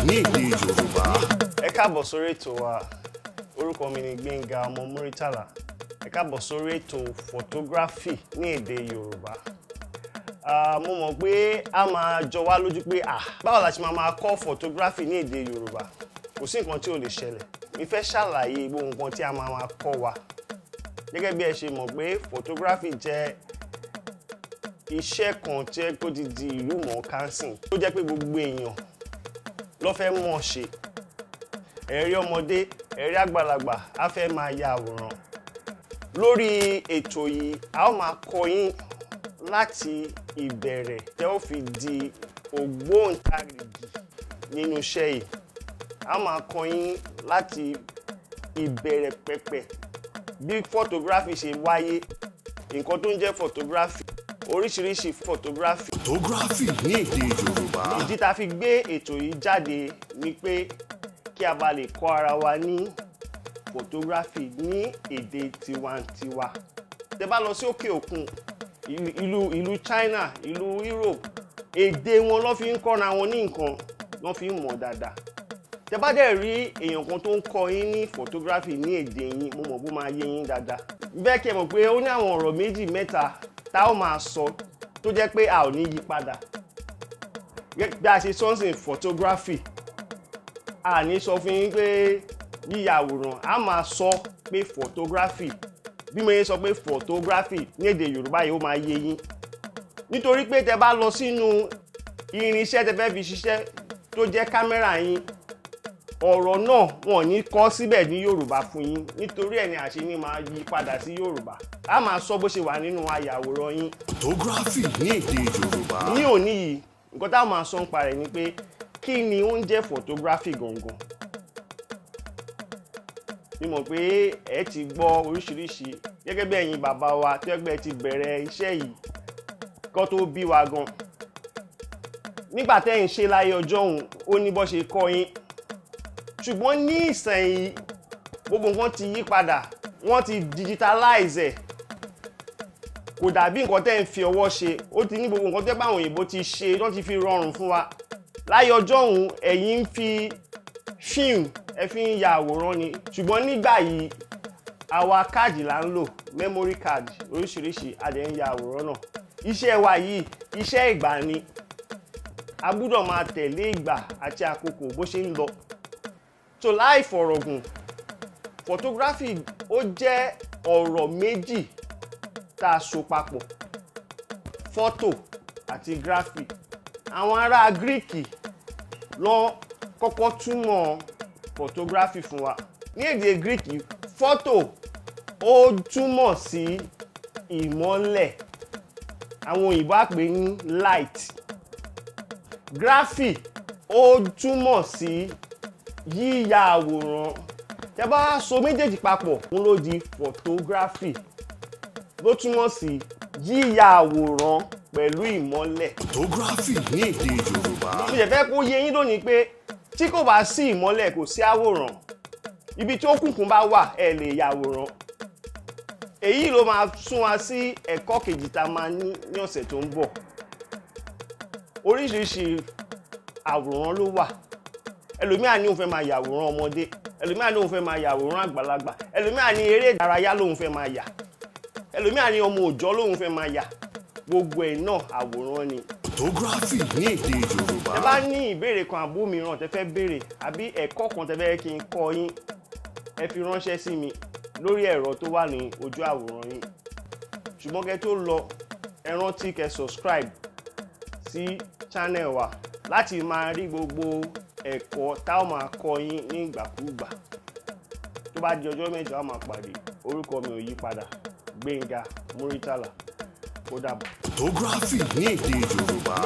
ní èdè Yorùbá. Ẹ káàbọ̀ sórí ètò wa. Orúkọ mi ni Gbénga ọmọ Muritala. Ẹ káàbọ̀ sórí ètò photography ní èdè Yorùbá. Mo mọ̀ pé a máa jọ wá lójú pé báwo la ṣe máa kọ́ photography ní èdè Yorùbá. Kò sí nǹkan tí ò lè ṣẹlẹ̀. Mi fẹ́ ṣàlàyé gbogbo nǹkan tí a máa kọ́ wa. Gẹ́gẹ́ bí ẹ ṣe mọ̀ pé photography jẹ́ iṣẹ́ kan tí ó ti di ìlú mọ̀ọ́ká sìn. Tó jẹ́ pé gbogbo èèyàn ló fẹ́ mọ̀ ṣe. Ẹ̀rí ọmọdé, ẹ̀rí àgbàlagbà á fẹ́ máa ya àwòrán. Lórí ètò yìí, a ó máa kọ́ yín láti ìbẹ̀rẹ̀ tẹ́ ó fi di ògbóǹtarìgì nínú iṣẹ́ yìí. A máa kọ́ yín láti ìbẹ̀rẹ̀ pẹ̀pẹ̀ bí photography ṣe wáyé, nǹkan tó ń jẹ́ photography, oríṣiríṣi photography. Photography ní èdè Yorùbá. Ìdí tá fi gbé ètò yìí jáde ni pé kí a bá lè kọ́ ara wa ní photography ní èdè tiwantiwa. Tẹ́ bá lọ sí òkè òkun, ìlú China, ìlú Europe, èdè wọn ló fi ń kọ́ra wọn ní nǹkan, ló fi ń mọ̀ dáadáa. Tẹ́ bá dẹ̀ rí èèyàn kan tó ń kọ́ yín ní photography ní èdè yín, mo mọ̀ bó máa yé yín dáadáa. Bẹ́ẹ̀ kẹ́ mọ̀ pé ó ní àwọn ọ̀rọ̀ méjì mẹ́ta tá ó máa sọ tó jẹ́ pé a ò ní yí padà. Bí a ṣe sọ́nsìn photography, a ní sọ fún yín pé yíya àwòrán, a máa sọ pé photography. Bí mo yẹ sọ pé photography ní èdè Yorùbá yìí ó máa yé yín. Nítorí pé tẹ́ bá lọ sínú irinṣẹ́ tẹ́ fẹ́ fi ṣiṣẹ́ tó jẹ́ kámẹ́rà yín, ọ̀rọ̀ náà wọ́n ní kọ síbẹ̀ ní Yorùbá fún yín. Nítorí ẹ̀ ni àṣẹ ní máa yí padà sí Yorùbá. A máa sọ bó ṣe wà nínú ayàwòrán yín. Photography ní èdè Yorùbá. Ní òní yìí, nǹkan táwọn máa sọ ń pa rẹ̀ ni pé kí ni ó ń jẹ́ photography gangan. Mo mọ̀ pé ẹ ti gbọ́ oríṣiríṣi gẹ́gẹ́ bí ẹ̀yin bàbá wa tó ẹgbẹ́ ti bẹ̀rẹ̀ iṣẹ́ yìí kó tó bí wa gan. Nígbà tẹ́ ń ṣe láyé ọjọ́ òun, ó ní bó ṣe kọ́ yín. Ṣùgbọ́n ní ìsẹ̀yìn gbogbo nǹkan ti yí padà, wọ́n ti digitalize ẹ̀. Kò dàbí nǹkan tẹ́ ń fi ọwọ́ ṣe, ó ti ní gbogbo nǹkan tẹ́ bá àwọn òyìnbó ti ṣe, wọ́n ti fi rọrùn fún wa. Láyé ọjọ́ òun, ẹ̀yin ń fi fíìmù ẹ fi ń ya àwòrán ni. Ṣùgbọ́n nígbà yìí, àwa káàdì là ń lò, memory card oríṣiríṣi, a dẹ̀ ń ya àwòrán náà. Iṣẹ́ wa yìí, iṣẹ́ ìgbà ni. A gbúdọ̀ máa tẹ̀lé ìgbà àti àkókò bó ṣe ń lọ. So láì fọ̀rọ̀gùn, photography ó jẹ́ ọ̀rọ̀ méjì tá a so papọ̀, photo àti graphy. Àwọn ará Greek ló kọ́kọ́ túmọ̀ photography fún wa. Ní èdè Greek, photo ó túmọ̀ sí ìmọ́lẹ̀. Àwọn òyìnbó á pè ní light. Graphy ó túmọ̀ sí yíya àwòrán. Tẹ́ bá so méjèèjì papọ̀, òun ló di photography. Ló túmọ̀ sí yíya àwòrán pẹ̀lú ìmọ́lẹ̀. Photography ní èdè Yorùbá. Mo ṣe fẹ́ kó yé yín lónìí pé tí kò bá sí ìmọ́lẹ̀ kò sí àwòrán. Ibi tí òkùnkùn bá wà ẹ lè ya àwòrán. Èyí ló máa sún wa sí ẹ̀kọ́ kejì tá a máa ní ọ̀sẹ̀ tó ń bọ̀. Oríṣiríṣi àwòrán ló wà. Ẹlòmíà ní òun fẹ́ máa ya àwòrán ọmọdé, ẹlòmíà ní òun fẹ́ máa ya àwòrán àgbàlagbà, ẹlòmíà ní eré ìdárayá lòun fẹ́ máa yà, ẹlòmíà ní ọmọ òòjọ́ lòun fẹ́ máa yà. Gbogbo ẹ̀ náà àwòrán ni. Photography ní èdè Yorùbá. Tẹ́ bá ní ìbéèrè kan àbó mìíràn tẹ́ fẹ́ béèrè àbí ẹ̀kọ́ kan tẹ́ fẹ́ kí n kọ́ yín, ẹ fi ránṣẹ́ sí mi lórí ẹ̀rọ tó wà ní ojú àwòrán yín. Ṣùgbọ́n kẹ́ tó lọ, ẹ rántí kẹ́ subscribe sí channel wa láti máa rí gbogbo ẹ̀kọ́ tá a máa kọ́ yín ní ìgbàkúùgbà. Tó bá di ọjọ́ mẹ́jọ a máa pàdé. Orúkọ mi ò yí padà, Gbénga Muritala. Ó dàbọ̀. Photography ní èdè Yorùbá.